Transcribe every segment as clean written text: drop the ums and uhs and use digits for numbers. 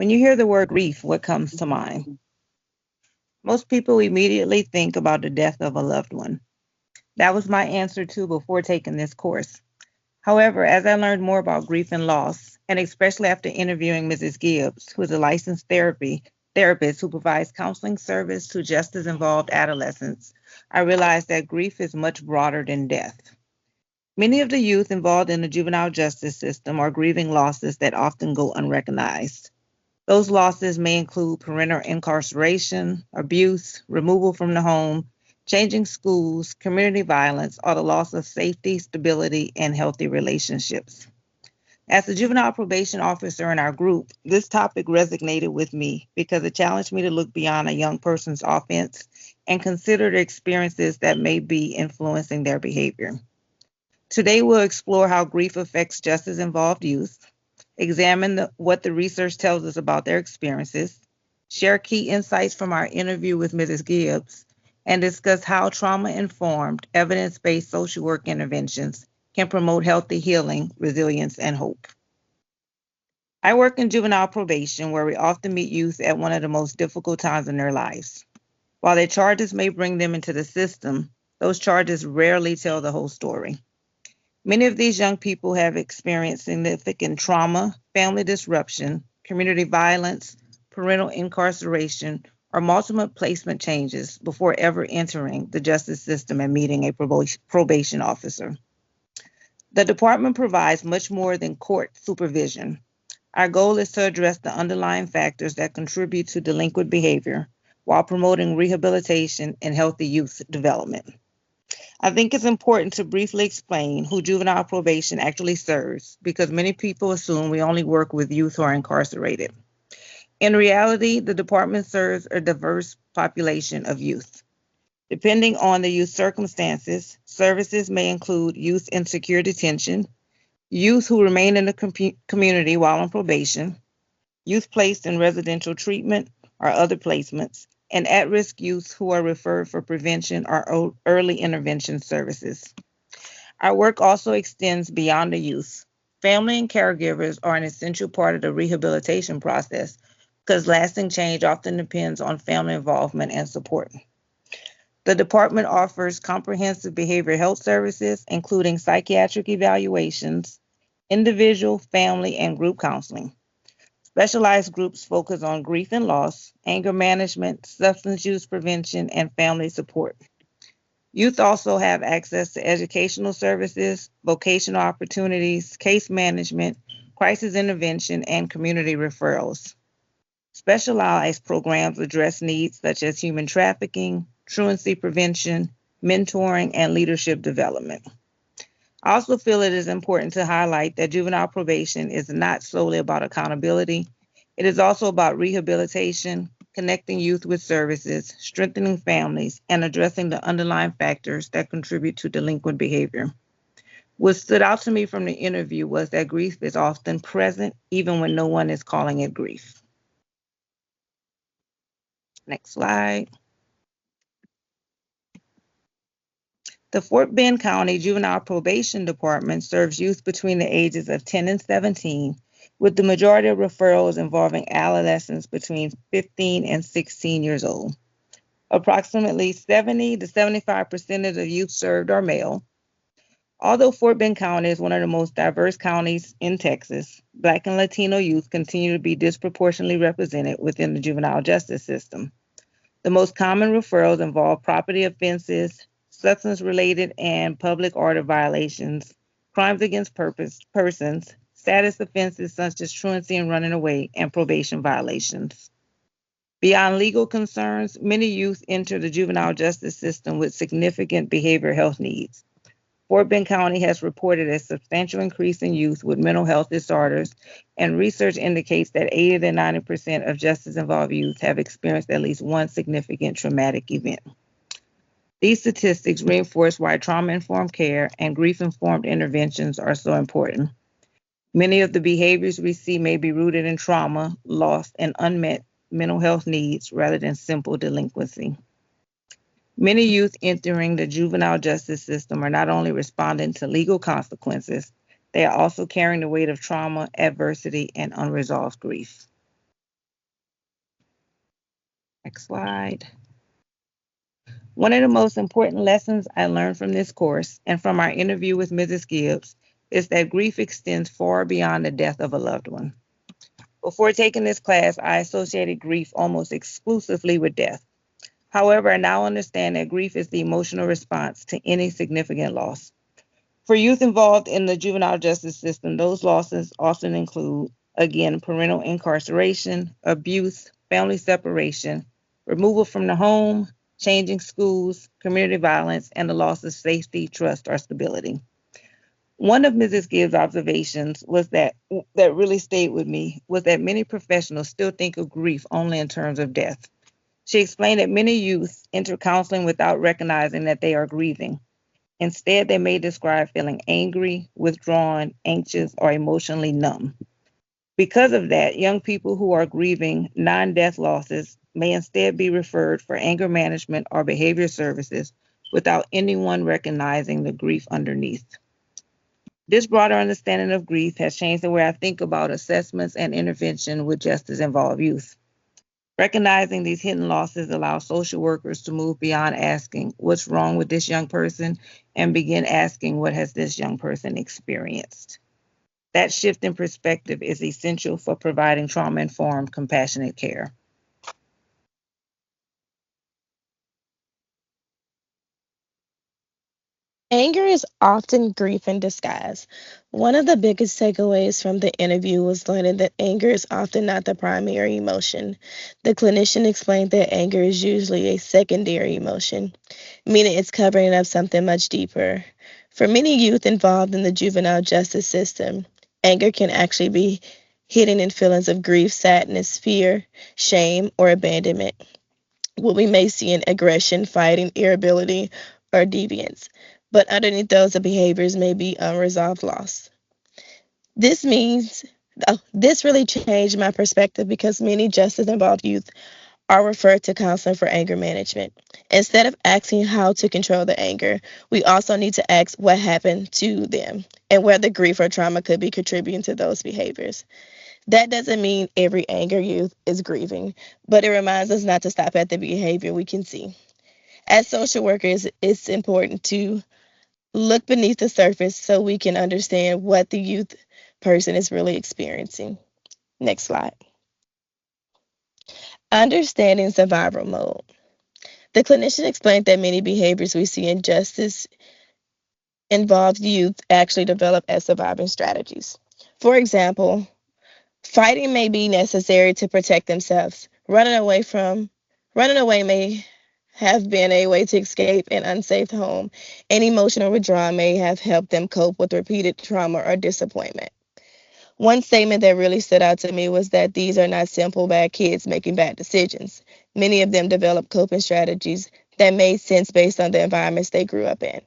When you hear the word grief, what comes to mind? Most people immediately think about the death of a loved one. That was my answer too before taking this course. However, as I learned more about grief and loss, and especially after interviewing Mrs. Gibbs, who is a licensed therapist who provides counseling service to justice involved adolescents, I realized that grief is much broader than death. Many of the youth involved in the juvenile justice system are grieving losses that often go unrecognized. Those losses may include parental incarceration, abuse, removal from the home, changing schools, community violence, or the loss of safety, stability, and healthy relationships. As a juvenile probation officer in our group, this topic resonated with me because it challenged me to look beyond a young person's offense and consider the experiences that may be influencing their behavior. Today, we'll explore how grief affects justice involved youth, examine what the research tells us about their experiences, share key insights from our interview with Mrs. Gibbs, and discuss how trauma informed, evidence based social work interventions can promote healthy healing, resilience, and hope. I work in juvenile probation where we often meet youth at one of the most difficult times in their lives. While their charges may bring them into the system, those charges rarely tell the whole story. Many of these young people have experienced significant trauma, family disruption, community violence, parental incarceration, or multiple placement changes before ever entering the justice system and meeting a probation officer. The department provides much more than court supervision. Our goal is to address the underlying factors that contribute to delinquent behavior while promoting rehabilitation and healthy youth development. I think it's important to briefly explain who juvenile probation actually serves because many people assume we only work with youth who are incarcerated. In reality, the department serves a diverse population of youth. Depending on the youth circumstances, services may include youth in secure detention, youth who remain in the community while on probation, youth placed in residential treatment or other placements, and at risk youth who are referred for prevention or early intervention services. Our work also extends beyond the youth. Family and caregivers are an essential part of the rehabilitation process because lasting change often depends on family involvement and support. The department offers comprehensive behavioral health services, including psychiatric evaluations, individual, family, and group counseling. Specialized groups focus on grief and loss, anger management, substance use prevention, and family support. Youth also have access to educational services, vocational opportunities, case management, crisis intervention, and community referrals. Specialized programs address needs such as human trafficking, truancy prevention, mentoring, and leadership development. I also feel it is important to highlight that juvenile probation is not solely about accountability. It is also about rehabilitation, connecting youth with services, strengthening families, and addressing the underlying factors that contribute to delinquent behavior. What stood out to me from the interview was that grief is often present even when no one is calling it grief. Next slide. The Fort Bend County Juvenile Probation Department serves youth between the ages of 10 and 17, with the majority of referrals involving adolescents between 15 and 16 years old. Approximately 70 to 75% of the youth served are male. Although Fort Bend County is one of the most diverse counties in Texas, Black and Latino youth continue to be disproportionately represented within the juvenile justice system. The most common referrals involve property offenses, substance related and public order violations, crimes against persons, status offenses such as truancy and running away, and probation violations. Beyond legal concerns, many youth enter the juvenile justice system with significant behavioral health needs. Fort Bend County has reported a substantial increase in youth with mental health disorders, and research indicates that 80 to 90% of justice involved youth have experienced at least one significant traumatic event. These statistics reinforce why trauma informed care and grief informed interventions are so important. Many of the behaviors we see may be rooted in trauma, loss, and unmet mental health needs rather than simple delinquency. Many youth entering the juvenile justice system are not only responding to legal consequences, they are also carrying the weight of trauma, adversity, and unresolved grief. Next slide. One of the most important lessons I learned from this course and from our interview with Mrs. Gibbs is that grief extends far beyond the death of a loved one. Before taking this class, I associated grief almost exclusively with death. However, I now understand that grief is the emotional response to any significant loss. For youth involved in the juvenile justice system, those losses often include, again, parental incarceration, abuse, family separation, removal from the home, changing schools, community violence, and the loss of safety, trust, or stability. One of Mrs. Gibbs' observations was that really stayed with me was that many professionals still think of grief only in terms of death. She explained that many youth enter counseling without recognizing that they are grieving. Instead, they may describe feeling angry, withdrawn, anxious, or emotionally numb. Because of that, young people who are grieving non death losses may instead be referred for anger management or behavior services without anyone recognizing the grief underneath. This broader understanding of grief has changed the way I think about assessments and intervention with justice involved youth. Recognizing these hidden losses allows social workers to move beyond asking, "What's wrong with this young person?" and begin asking, "What has this young person experienced?" That shift in perspective is essential for providing trauma informed, compassionate care. Anger is often grief in disguise. One of the biggest takeaways from the interview was learning that anger is often not the primary emotion. The clinician explained that anger is usually a secondary emotion, meaning it's covering up something much deeper. For many youth involved in the juvenile justice system, anger can actually be hidden in feelings of grief, sadness, fear, shame, or abandonment. What we may see in aggression, fighting, irritability, or deviance. But underneath those behaviors may be unresolved loss. This means this really changed my perspective because many justice involved youth are referred to counseling for anger management. Instead of asking how to control the anger, we also need to ask what happened to them and whether grief or trauma could be contributing to those behaviors. That doesn't mean every anger youth is grieving, but it reminds us not to stop at the behavior we can see. As social workers, it's important to look beneath the surface so we can understand what the youth person is really experiencing. Next slide. Understanding survival mode. The clinician explained that many behaviors we see in justice involve youth actually develop as surviving strategies. For example, fighting may be necessary to protect themselves. Running away may have been a way to escape an unsafe home, and emotional withdrawal may have helped them cope with repeated trauma or disappointment. One statement that really stood out to me was that these are not simple bad kids making bad decisions. Many of them develop coping strategies that made sense based on the environments they grew up in.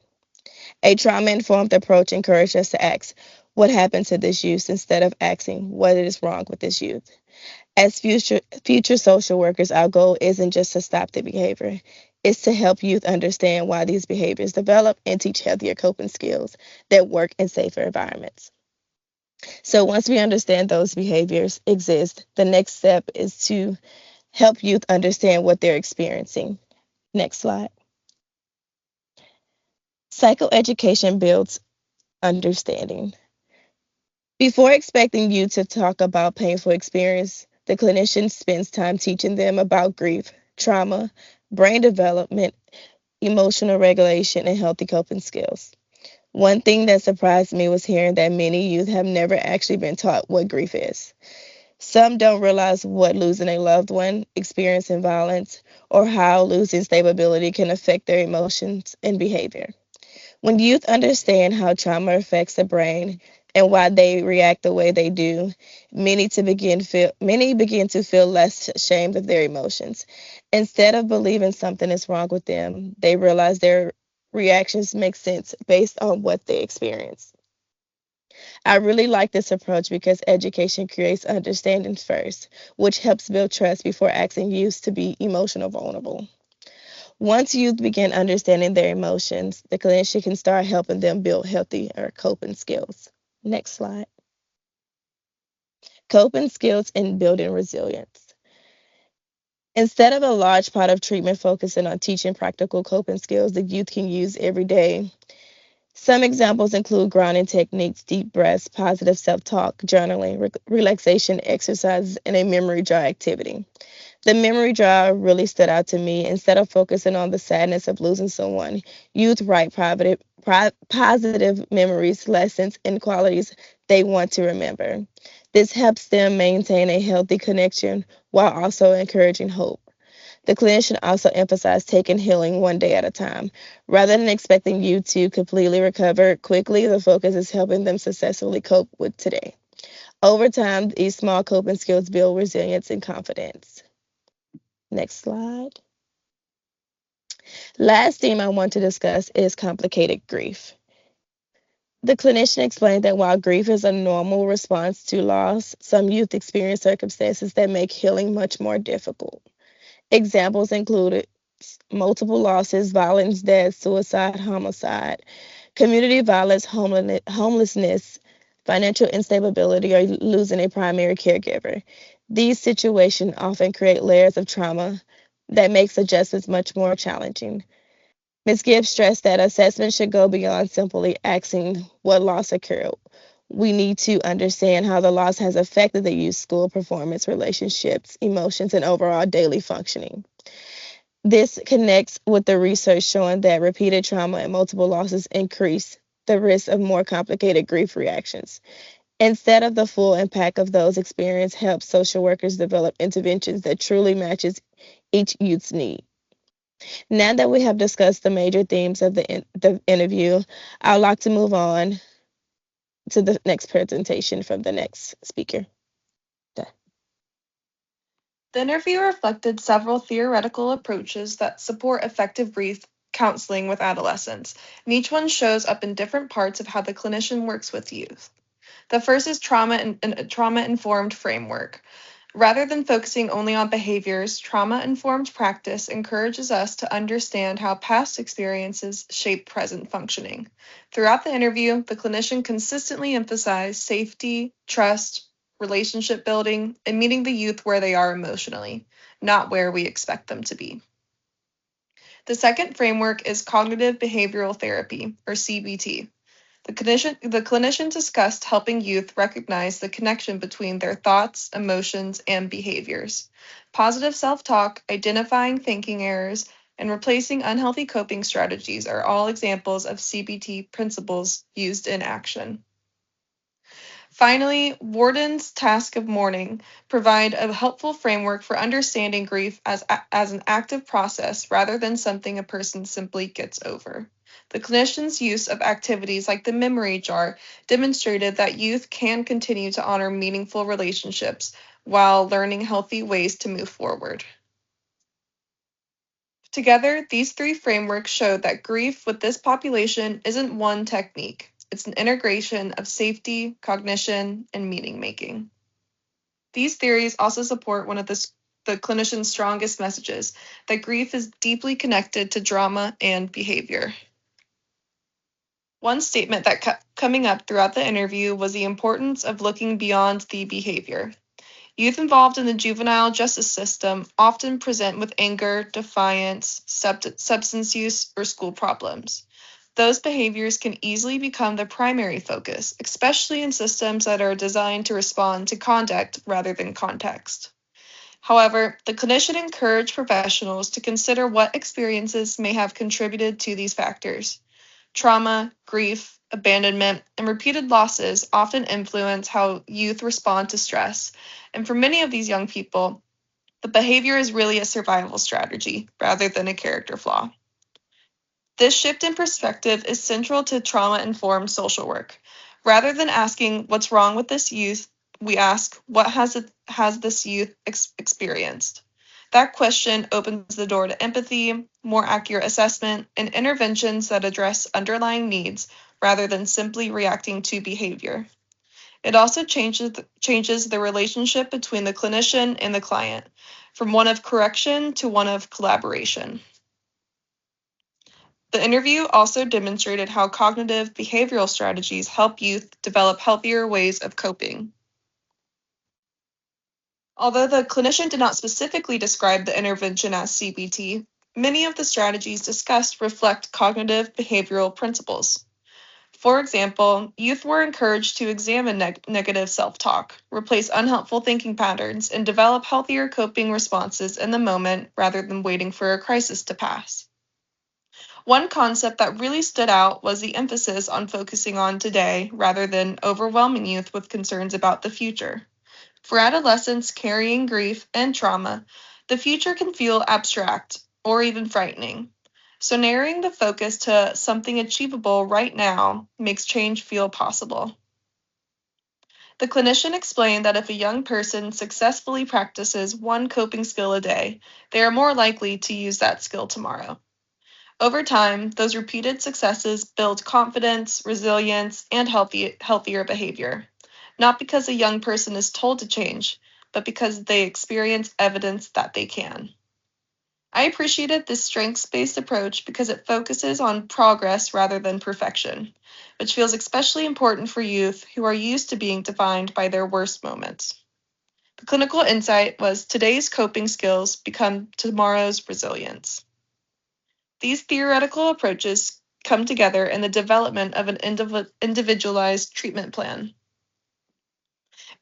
A trauma informed approach encouraged us to ask, "What happened to this youth?" instead of asking, "What is wrong with this youth?" As future social workers, our goal isn't just to stop the behavior, it's to help youth understand why these behaviors develop and teach healthier coping skills that work in safer environments. So once we understand those behaviors exist, the next step is to help youth understand what they're experiencing. Next slide. Psychoeducation builds understanding. Before expecting you to talk about painful experience, the clinician spends time teaching them about grief, trauma, brain development, emotional regulation, and healthy coping skills. One thing that surprised me was hearing that many youth have never actually been taught what grief is. Some don't realize what losing a loved one, experiencing violence, or how losing stability can affect their emotions and behavior. When youth understand how trauma affects the brain and why they react the way they do, many begin to feel less ashamed of their emotions. Instead of believing something is wrong with them, they realize their reactions make sense based on what they experience. I really like this approach because education creates understanding first, which helps build trust before asking youth to be emotional vulnerable. Once youth begin understanding their emotions, the clinician can start helping them build healthier coping skills. Next slide. Coping skills and building resilience. Instead of a large part of treatment focusing on teaching practical coping skills the youth can use every day, some examples include grounding techniques, deep breaths, positive self talk, journaling, relaxation exercises, and a memory jar activity. The memory jar really stood out to me. Instead of focusing on the sadness of losing someone, youth write positive memories, lessons, and qualities they want to remember. This helps them maintain a healthy connection while also encouraging hope. The clinician also emphasized taking healing one day at a time. Rather than expecting you to completely recover quickly, the focus is helping them successfully cope with today. Over time, these small coping skills build resilience and confidence. Next slide. Last theme I want to discuss is complicated grief. The clinician explained that while grief is a normal response to loss, some youth experience circumstances that make healing much more difficult. Examples included multiple losses, violence, death, suicide, homicide, community violence, homelessness, financial instability, or losing a primary caregiver. These situations often create layers of trauma that makes adjustments much more challenging. Ms. Gibbs stressed that assessment should go beyond simply asking what loss occurred. We need to understand how the loss has affected the youth's school performance, relationships, emotions, and overall daily functioning. This connects with the research showing that repeated trauma and multiple losses increase the risk of more complicated grief reactions. Instead of the full impact of those experiences, help social workers develop interventions that truly matches each youth's need. Now that we have discussed the major themes of the interview, I'd like to move on to the next presentation from the next speaker. The interview reflected several theoretical approaches that support effective grief counseling with adolescents, and each one shows up in different parts of how the clinician works with youth. The first is trauma-informed framework. Rather than focusing only on behaviors, trauma-informed practice encourages us to understand how past experiences shape present functioning. Throughout the interview, the clinician consistently emphasized safety, trust, relationship building, and meeting the youth where they are emotionally, not where we expect them to be. The second framework is cognitive behavioral therapy, or CBT. The clinician discussed helping youth recognize the connection between their thoughts, emotions, and behaviors. Positive self-talk, identifying thinking errors, and replacing unhealthy coping strategies are all examples of CBT principles used in action. Finally, Warden's task of mourning provide a helpful framework for understanding grief as an active process rather than something a person simply gets over. The clinician's use of activities like the memory jar demonstrated that youth can continue to honor meaningful relationships while learning healthy ways to move forward. Together, these three frameworks showed that grief with this population isn't one technique. It's an integration of safety, cognition, and meaning making. These theories also support one of the clinician's strongest messages, that grief is deeply connected to drama and behavior. One statement that kept coming up throughout the interview was the importance of looking beyond the behavior. Youth involved in the juvenile justice system often present with anger, defiance, substance use, or school problems. Those behaviors can easily become the primary focus, especially in systems that are designed to respond to conduct rather than context. However, the clinician encouraged professionals to consider what experiences may have contributed to these factors. Trauma, grief, abandonment, and repeated losses often influence how youth respond to stress, and for many of these young people, the behavior is really a survival strategy rather than a character flaw. This shift in perspective is central to trauma-informed social work. Rather than asking what's wrong with this youth, we ask what has this youth experienced. That question opens the door to empathy, more accurate assessment, and interventions that address underlying needs rather than simply reacting to behavior. It also changes the relationship between the clinician and the client, from one of correction to one of collaboration. The interview also demonstrated how cognitive behavioral strategies help youth develop healthier ways of coping. Although the clinician did not specifically describe the intervention as CBT, many of the strategies discussed reflect cognitive behavioral principles. For example, youth were encouraged to examine negative self talk, replace unhelpful thinking patterns, and develop healthier coping responses in the moment rather than waiting for a crisis to pass. One concept that really stood out was the emphasis on focusing on today rather than overwhelming youth with concerns about the future. For adolescents carrying grief and trauma, the future can feel abstract or even frightening. So, narrowing the focus to something achievable right now makes change feel possible. The clinician explained that if a young person successfully practices one coping skill a day, they are more likely to use that skill tomorrow. Over time, those repeated successes build confidence, resilience, and healthier behavior, not because a young person is told to change, but because they experience evidence that they can. I appreciated this strengths-based approach because it focuses on progress rather than perfection, which feels especially important for youth who are used to being defined by their worst moments. The clinical insight was today's coping skills become tomorrow's resilience. These theoretical approaches come together in the development of an individualized treatment plan.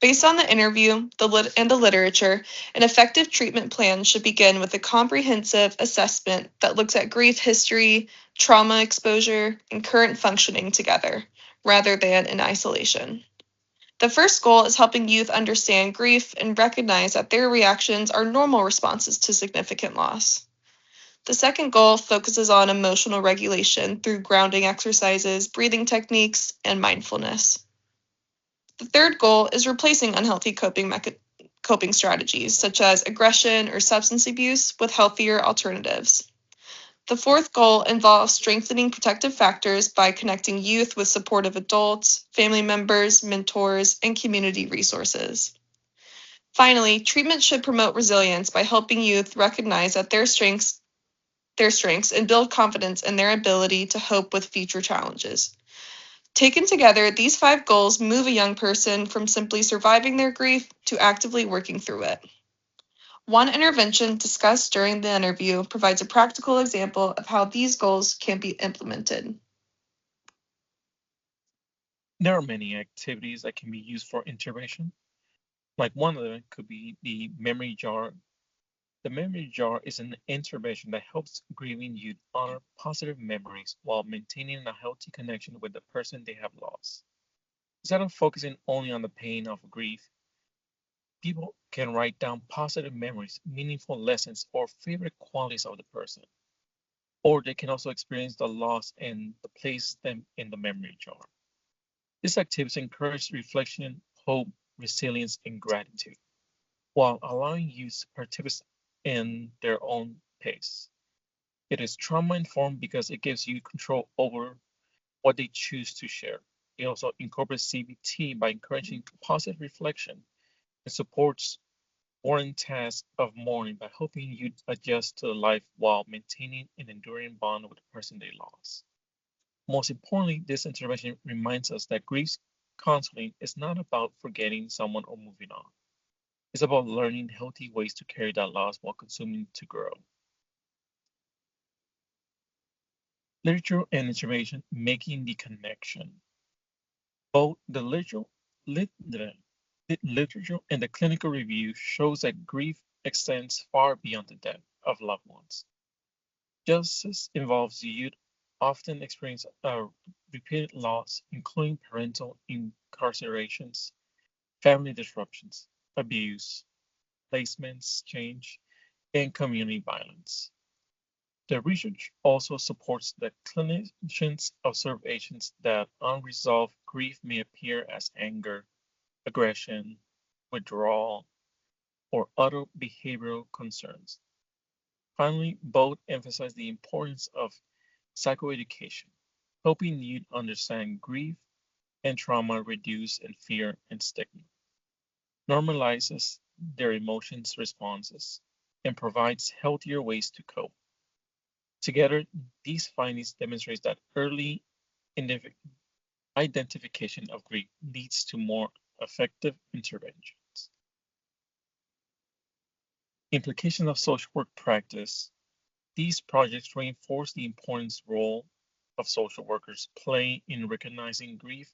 Based on the interview and the literature, an effective treatment plan should begin with a comprehensive assessment that looks at grief history, trauma exposure, and current functioning together, rather than in isolation. The first goal is helping youth understand grief and recognize that their reactions are normal responses to significant loss. The second goal focuses on emotional regulation through grounding exercises, breathing techniques, and mindfulness. The third goal is replacing unhealthy coping strategies, such as aggression or substance abuse, with healthier alternatives. The fourth goal involves strengthening protective factors by connecting youth with supportive adults, family members, mentors, and community resources. Finally, treatment should promote resilience by helping youth recognize that their strengths and build confidence in their ability to cope with future challenges. Taken together, these 5 goals move a young person from simply surviving their grief to actively working through it. One intervention discussed during the interview provides a practical example of how these goals can be implemented. There are many activities that can be used for intervention. Like one of them could be the memory jar. The memory jar is an intervention that helps grieving youth honor positive memories while maintaining a healthy connection with the person they have lost. Instead of focusing only on the pain of grief, people can write down positive memories, meaningful lessons, or favorite qualities of the person. Or they can also experience the loss and place them in the memory jar. These activities encourage reflection, hope, resilience, and gratitude, while allowing youth to participate in their own pace. It is trauma informed because it gives you control over what they choose to share. It also incorporates CBT by encouraging positive reflection and supports boring tasks of mourning by helping you adjust to life while maintaining an enduring bond with the person they lost. Most importantly, this intervention reminds us that grief counseling is not about forgetting someone or moving on. It's about learning healthy ways to carry that loss while continuing to grow. Literature and information making the connection. Both the literature and the clinical review shows that grief extends far beyond the death of loved ones. Justice involves youth often experience a repeated loss, including parental incarcerations, family disruptions, abuse, placements change, and community violence. The research also supports the clinicians' observations that unresolved grief may appear as anger, aggression, withdrawal, or other behavioral concerns. Finally, both emphasize the importance of psychoeducation, helping youth understand grief and trauma, reduce in fear and stigma, normalizes their emotions responses, and provides healthier ways to cope. Together, these findings demonstrate that early identification of grief leads to more effective interventions. Implication of social work practice. These projects reinforce the important role of social workers play in recognizing grief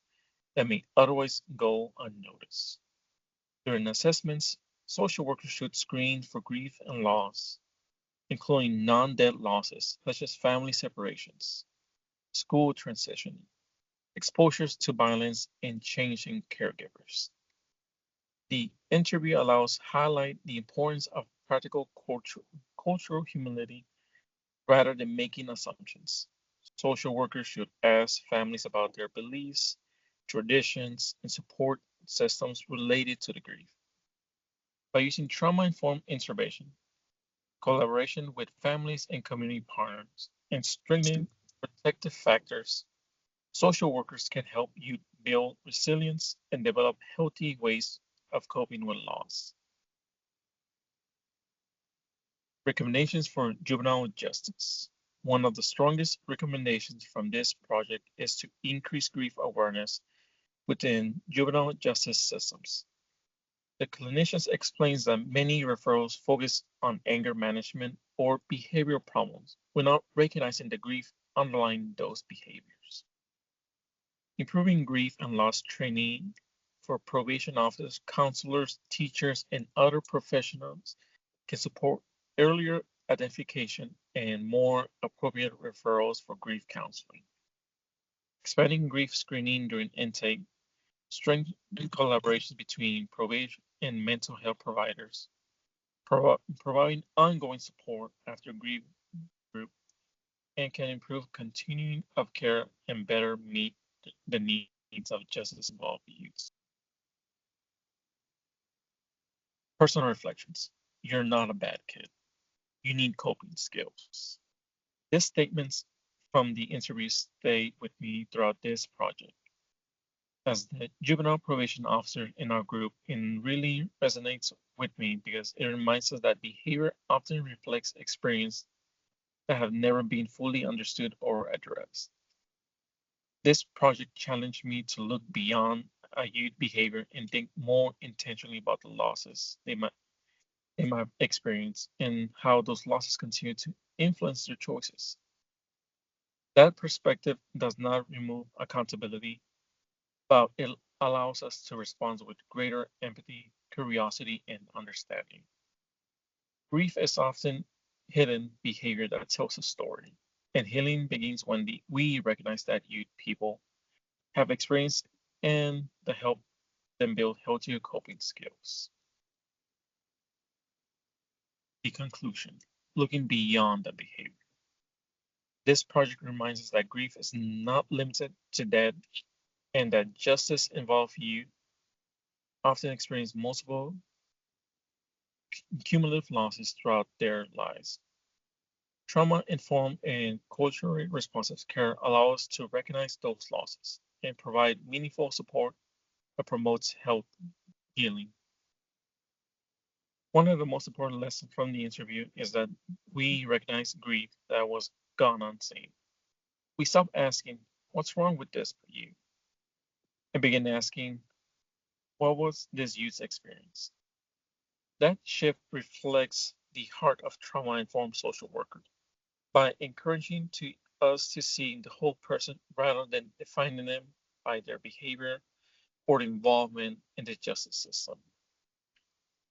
that may otherwise go unnoticed. During assessments, social workers should screen for grief and loss, including non-death losses such as family separations, school transition, exposures to violence, and changing caregivers. The interview allows highlight the importance of practical cultural humility rather than making assumptions. Social workers should ask families about their beliefs, traditions, and support systems related to the grief. By using trauma-informed intervention, collaboration with families and community partners, and strengthening protective factors, social workers can help you build resilience and develop healthy ways of coping with loss. Recommendations for juvenile justice. One of the strongest recommendations from this project is to increase grief awareness within juvenile justice systems. The clinicians explains that many referrals focus on anger management or behavioral problems without recognizing the grief underlying those behaviors. Improving grief and loss training for probation officers, counselors, teachers, and other professionals can support earlier identification and more appropriate referrals for grief counseling. Expanding grief screening during intake, strengthening collaboration between probation and mental health providers, providing ongoing support after grief group, and can improve continuing of care and better meet the needs of justice involved youths. Personal reflections. You're not a bad kid. You need coping skills. These statements from the interview stay with me throughout this project. As the juvenile probation officer in our group, it really resonates with me because it reminds us that behavior often reflects experience that have never been fully understood or addressed. This project challenged me to look beyond a youth behavior and think more intentionally about the losses they might experience and how those losses continue to influence their choices. That perspective does not remove accountability, but it allows us to respond with greater empathy, curiosity, and understanding. Grief is often hidden behavior that tells a story, and healing begins when we recognize that youth people have experienced and to help them build healthier coping skills. The conclusion, looking beyond the behavior. This project reminds us that grief is not limited to death and that justice involved youth often experience multiple cumulative losses throughout their lives. Trauma-informed and culturally responsive care allow us to recognize those losses and provide meaningful support that promotes health healing. One of the most important lessons from the interview is that we recognize grief that was gone unseen. We stop asking, what's wrong with this for you? And begin asking, what was this youth's experience? That shift reflects the heart of trauma-informed social workers by encouraging us to see the whole person rather than defining them by their behavior or involvement in the justice system.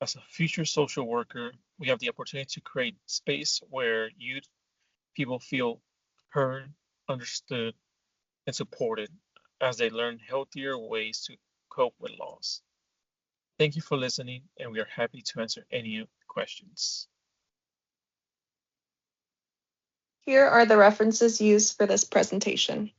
As a future social worker, we have the opportunity to create space where youth people feel heard, understood, and supported as they learn healthier ways to cope with loss. Thank you for listening, and we are happy to answer any questions. Here are the references used for this presentation.